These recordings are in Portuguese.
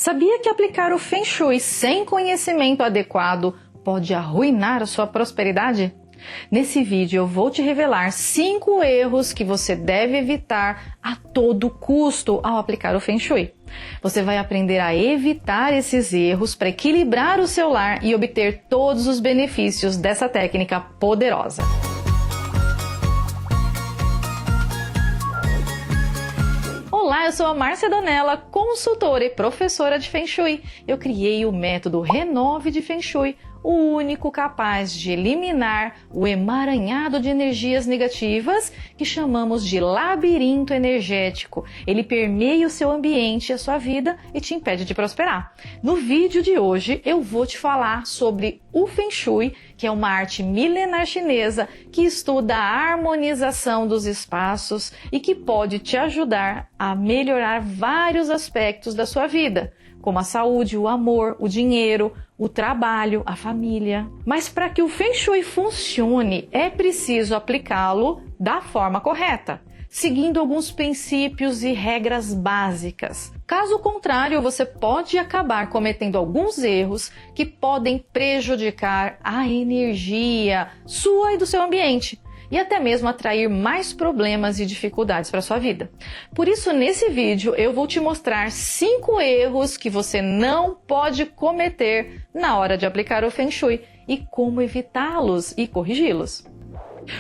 Sabia que aplicar o Feng Shui sem conhecimento adequado pode arruinar a sua prosperidade? Nesse vídeo eu vou te revelar 5 erros que você deve evitar a todo custo ao aplicar o Feng Shui. Você vai aprender a evitar esses erros para equilibrar o seu lar e obter todos os benefícios dessa técnica poderosa. Olá, eu sou a Márcia Donella, consultora e professora de Feng Shui. Eu criei o método Renove de Feng Shui, o único capaz de eliminar o emaranhado de energias negativas que chamamos de labirinto energético. Ele permeia o seu ambiente e a sua vida e te impede de prosperar. No vídeo de hoje eu vou te falar sobre o Feng Shui, que é uma arte milenar chinesa que estuda a harmonização dos espaços e que pode te ajudar a melhorar vários aspectos da sua vida, como a saúde, o amor, o dinheiro, o trabalho, a família. Mas para que o Feng Shui funcione, é preciso aplicá-lo da forma correta, seguindo alguns princípios e regras básicas. Caso contrário, você pode acabar cometendo alguns erros que podem prejudicar a energia sua e do seu ambiente, e até mesmo atrair mais problemas e dificuldades para a sua vida. Por isso, nesse vídeo, eu vou te mostrar 5 erros que você não pode cometer na hora de aplicar o Feng Shui e como evitá-los e corrigi-los.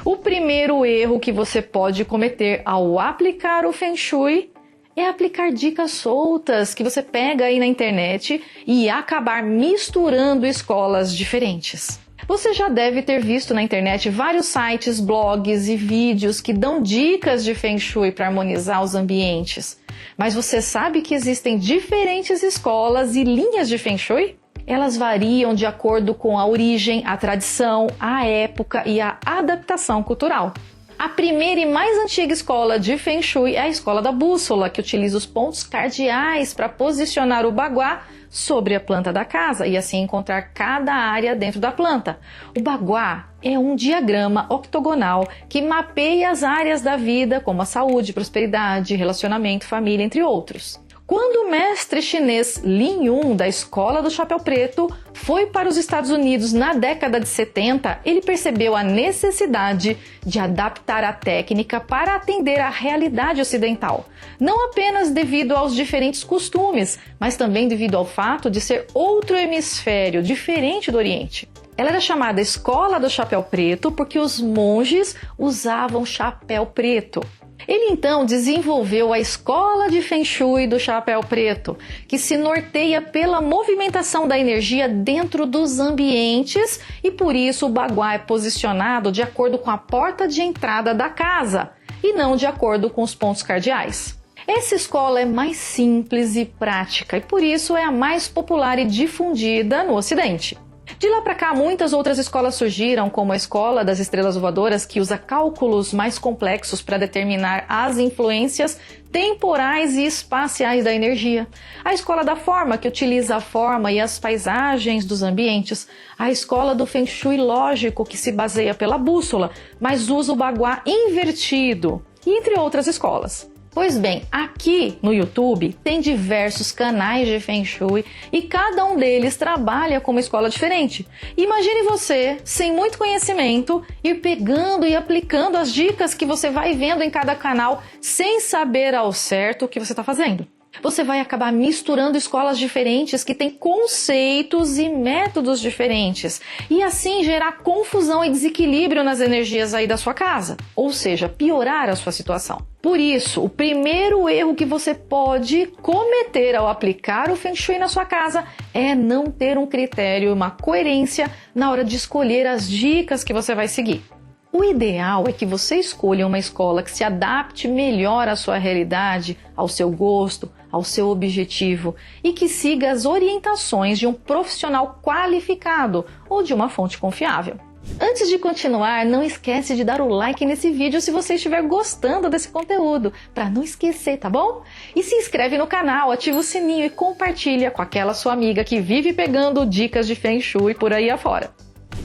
O primeiro erro que você pode cometer ao aplicar o Feng Shui é aplicar dicas soltas que você pega aí na internet e acabar misturando escolas diferentes. Você já deve ter visto na internet vários sites, blogs e vídeos que dão dicas de Feng Shui para harmonizar os ambientes. Mas você sabe que existem diferentes escolas e linhas de Feng Shui? Elas variam de acordo com a origem, a tradição, a época e a adaptação cultural. A primeira e mais antiga escola de Feng Shui é a escola da bússola, que utiliza os pontos cardeais para posicionar o baguá sobre a planta da casa e assim encontrar cada área dentro da planta. O baguá é um diagrama octogonal que mapeia as áreas da vida, como a saúde, prosperidade, relacionamento, família, entre outros. Quando o mestre chinês Lin Yun, da Escola do Chapéu Preto, foi para os Estados Unidos na década de 70, ele percebeu a necessidade de adaptar a técnica para atender à realidade ocidental, não apenas devido aos diferentes costumes, mas também devido ao fato de ser outro hemisfério, diferente do Oriente. Ela era chamada Escola do Chapéu Preto porque os monges usavam chapéu preto. Ele então desenvolveu a Escola de Feng Shui do Chapéu Preto, que se norteia pela movimentação da energia dentro dos ambientes e por isso o baguá é posicionado de acordo com a porta de entrada da casa e não de acordo com os pontos cardeais. Essa escola é mais simples e prática e por isso é a mais popular e difundida no Ocidente. De lá para cá, muitas outras escolas surgiram, como a Escola das Estrelas Voadoras, que usa cálculos mais complexos para determinar as influências temporais e espaciais da energia. A Escola da Forma, que utiliza a forma e as paisagens dos ambientes. A Escola do Feng Shui Lógico, que se baseia pela bússola, mas usa o baguá invertido, e entre outras escolas. Pois bem, aqui no YouTube tem diversos canais de Feng Shui e cada um deles trabalha com uma escola diferente. Imagine você, sem muito conhecimento, ir pegando e aplicando as dicas que você vai vendo em cada canal sem saber ao certo o que você está fazendo. Você vai acabar misturando escolas diferentes que têm conceitos e métodos diferentes e assim gerar confusão e desequilíbrio nas energias aí da sua casa, ou seja, piorar a sua situação. Por isso, o primeiro erro que você pode cometer ao aplicar o Feng Shui na sua casa é não ter um critério e uma coerência na hora de escolher as dicas que você vai seguir. O ideal é que você escolha uma escola que se adapte melhor à sua realidade, ao seu gosto, ao seu objetivo e que siga as orientações de um profissional qualificado ou de uma fonte confiável. Antes de continuar, não esquece de dar o like nesse vídeo se você estiver gostando desse conteúdo, para não esquecer, tá bom? E se inscreve no canal, ativa o sininho e compartilha com aquela sua amiga que vive pegando dicas de Feng Shui por aí afora.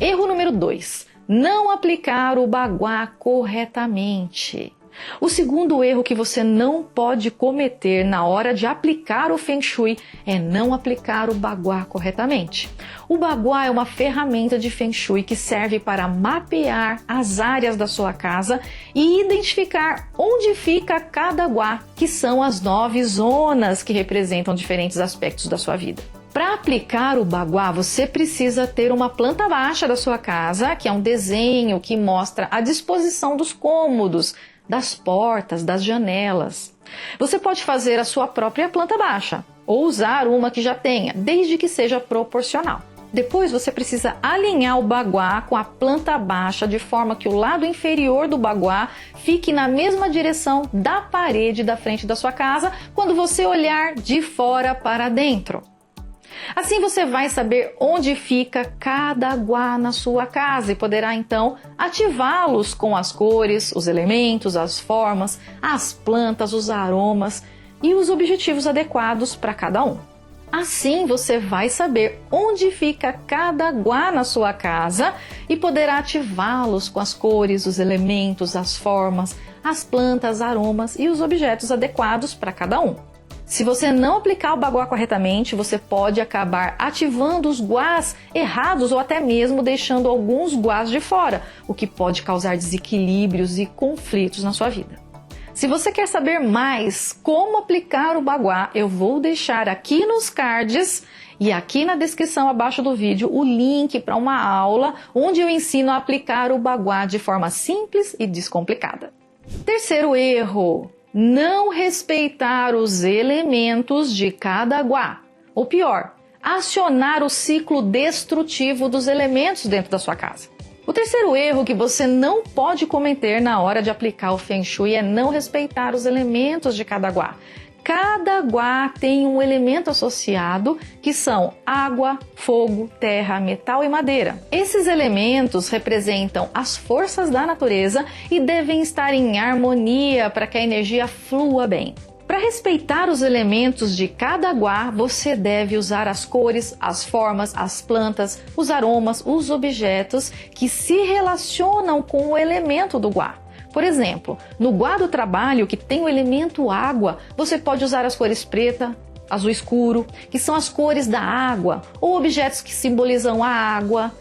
Erro número 2. Não aplicar o baguá corretamente. O segundo erro que você não pode cometer na hora de aplicar o Feng Shui é não aplicar o Bagua corretamente. O Bagua é uma ferramenta de Feng Shui que serve para mapear as áreas da sua casa e identificar onde fica cada Gua, que são as 9 zonas que representam diferentes aspectos da sua vida. Para aplicar o Bagua, você precisa ter uma planta baixa da sua casa, que é um desenho que mostra a disposição dos cômodos, das portas, das janelas. Você pode fazer a sua própria planta baixa ou usar uma que já tenha, desde que seja proporcional. Depois você precisa alinhar o Bagua com a planta baixa de forma que o lado inferior do Bagua fique na mesma direção da parede da frente da sua casa quando você olhar de fora para dentro. Assim você vai saber onde fica cada Gua na sua casa e poderá então ativá-los com as cores, os elementos, as formas, as plantas, os aromas e os objetivos adequados para cada um. Assim você vai saber onde fica cada Gua na sua casa e poderá ativá-los com as cores, os elementos, as formas, as plantas, aromas e os objetos adequados para cada um. Se você não aplicar o Bagua corretamente, você pode acabar ativando os Guas errados ou até mesmo deixando alguns Guas de fora, o que pode causar desequilíbrios e conflitos na sua vida. Se você quer saber mais como aplicar o Bagua, eu vou deixar aqui nos cards e aqui na descrição abaixo do vídeo o link para uma aula onde eu ensino a aplicar o Bagua de forma simples e descomplicada. Terceiro erro: não respeitar os elementos de cada Gua. Ou pior, acionar o ciclo destrutivo dos elementos dentro da sua casa. O terceiro erro que você não pode cometer na hora de aplicar o Feng Shui é não respeitar os elementos de cada Gua. Cada Gua tem um elemento associado que são água, fogo, terra, metal e madeira. Esses elementos representam as forças da natureza e devem estar em harmonia para que a energia flua bem. Para respeitar os elementos de cada Gua, você deve usar as cores, as formas, as plantas, os aromas, os objetos que se relacionam com o elemento do Gua. Por exemplo, no Gua do trabalho, que tem o elemento água, você pode usar as cores preta, azul escuro, que são as cores da água, ou objetos que simbolizam a água,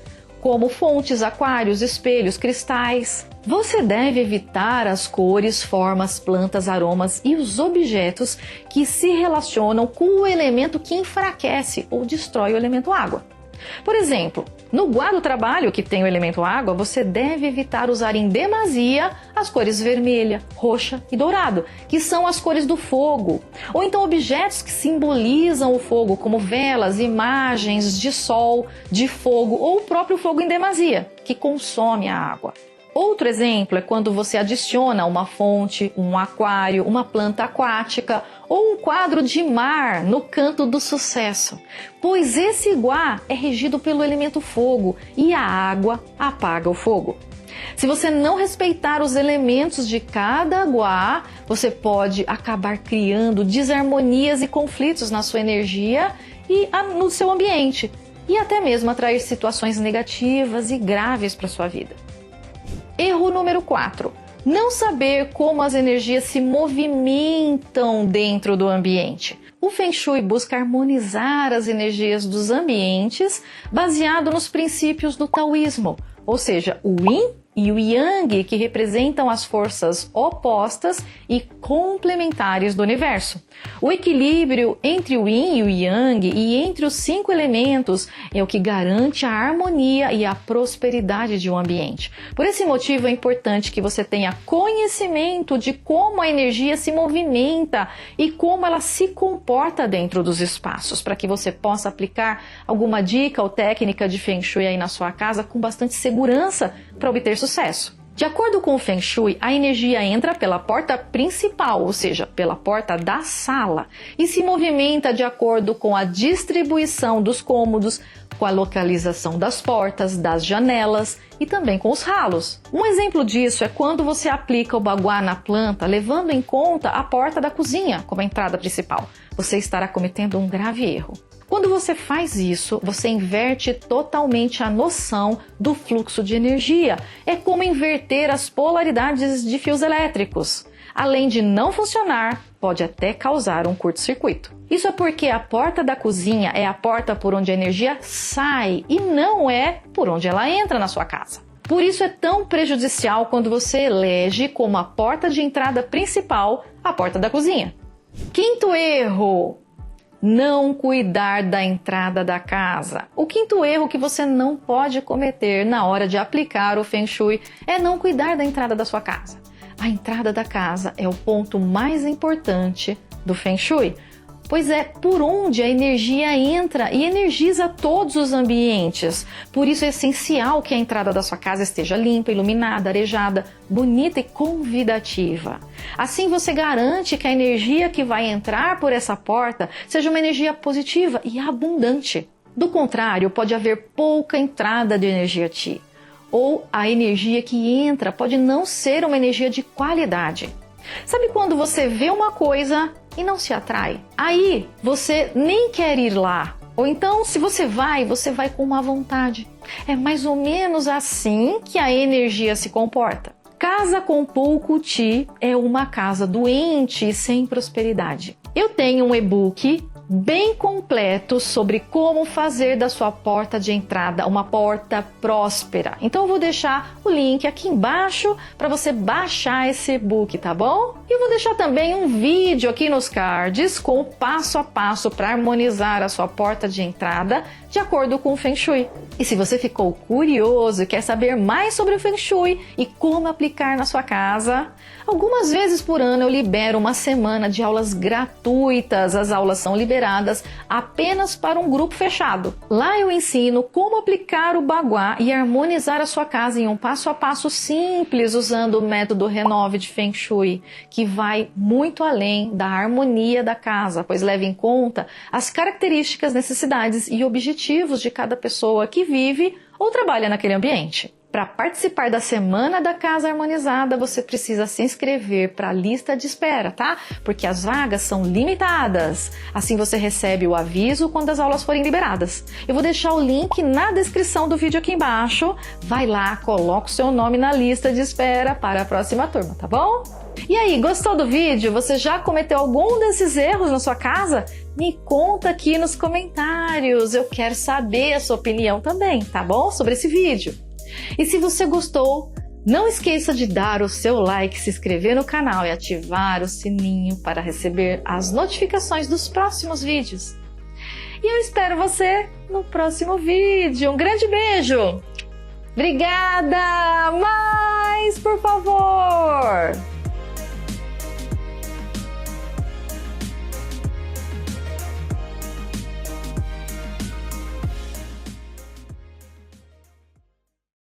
como fontes, aquários, espelhos, cristais. Você deve evitar as cores, formas, plantas, aromas e os objetos que se relacionam com o elemento que enfraquece ou destrói o elemento água. Por exemplo, no Gua do trabalho, que tem o elemento água, você deve evitar usar em demasia as cores vermelha, roxa e dourado, que são as cores do fogo. Ou então objetos que simbolizam o fogo, como velas, imagens de sol, de fogo ou o próprio fogo em demasia, que consome a água. Outro exemplo é quando você adiciona uma fonte, um aquário, uma planta aquática ou um quadro de mar no canto do sucesso, pois esse Gua é regido pelo elemento fogo e a água apaga o fogo. Se você não respeitar os elementos de cada Gua, você pode acabar criando desarmonias e conflitos na sua energia e no seu ambiente, e até mesmo atrair situações negativas e graves para a sua vida. Erro número 4. Não saber como as energias se movimentam dentro do ambiente. O Feng Shui busca harmonizar as energias dos ambientes baseado nos princípios do taoísmo, ou seja, o Yin e o Yang, que representam as forças opostas e complementares do universo. O equilíbrio entre o Yin e o Yang e entre os 5 elementos é o que garante a harmonia e a prosperidade de um ambiente. Por esse motivo é importante que você tenha conhecimento de como a energia se movimenta e como ela se comporta dentro dos espaços, para que você possa aplicar alguma dica ou técnica de Feng Shui aí na sua casa com bastante segurança para obter sucesso. De acordo com o Feng Shui, a energia entra pela porta principal, ou seja, pela porta da sala, e se movimenta de acordo com a distribuição dos cômodos, com a localização das portas, das janelas e também com os ralos. Um exemplo disso é quando você aplica o Bagua na planta, levando em conta a porta da cozinha como a entrada principal. Você estará cometendo um grave erro. Quando você faz isso, você inverte totalmente a noção do fluxo de energia. É como inverter as polaridades de fios elétricos. Além de não funcionar, pode até causar um curto-circuito. Isso é porque a porta da cozinha é a porta por onde a energia sai e não é por onde ela entra na sua casa. Por isso é tão prejudicial quando você elege como a porta de entrada principal a porta da cozinha. Quinto erro: não cuidar da entrada da casa. O quinto erro que você não pode cometer na hora de aplicar o Feng Shui é não cuidar da entrada da sua casa. A entrada da casa é o ponto mais importante do Feng Shui, pois é por onde a energia entra e energiza todos os ambientes. Por isso é essencial que a entrada da sua casa esteja limpa, iluminada, arejada, bonita e convidativa. Assim você garante que a energia que vai entrar por essa porta seja uma energia positiva e abundante. Do contrário, pode haver pouca entrada de energia Qi, ou a energia que entra pode não ser uma energia de qualidade. Sabe quando você vê uma coisa e não se atrai? Aí você nem quer ir lá. Ou então, se você vai com má vontade. É mais ou menos assim que a energia se comporta. Casa com pouco Qi é uma casa doente e sem prosperidade. Eu tenho um e-book bem completo sobre como fazer da sua porta de entrada uma porta próspera. Então eu vou deixar o link aqui embaixo para você baixar esse e-book, tá bom? E eu vou deixar também um vídeo aqui nos cards com o passo a passo para harmonizar a sua porta de entrada de acordo com o Feng Shui. E se você ficou curioso e quer saber mais sobre o Feng Shui e como aplicar na sua casa, algumas vezes por ano eu libero uma semana de aulas gratuitas. As aulas são liberadas apenas para um grupo fechado. Lá eu ensino como aplicar o Bagua e harmonizar a sua casa em um passo a passo simples usando o método Renove de Feng Shui, que vai muito além da harmonia da casa, pois leva em conta as características, necessidades e objetivos de cada pessoa que vive ou trabalha naquele ambiente. Para participar da Semana da Casa Harmonizada, você precisa se inscrever para a lista de espera, tá? Porque as vagas são limitadas. Assim você recebe o aviso quando as aulas forem liberadas. Eu vou deixar o link na descrição do vídeo aqui embaixo. Vai lá, coloca o seu nome na lista de espera para a próxima turma, tá bom? E aí, gostou do vídeo? Você já cometeu algum desses erros na sua casa? Me conta aqui nos comentários. Eu quero saber a sua opinião também, tá bom? Sobre esse vídeo. E se você gostou, não esqueça de dar o seu like, se inscrever no canal e ativar o sininho para receber as notificações dos próximos vídeos. E eu espero você no próximo vídeo. Um grande beijo! Obrigada! Mais, por favor!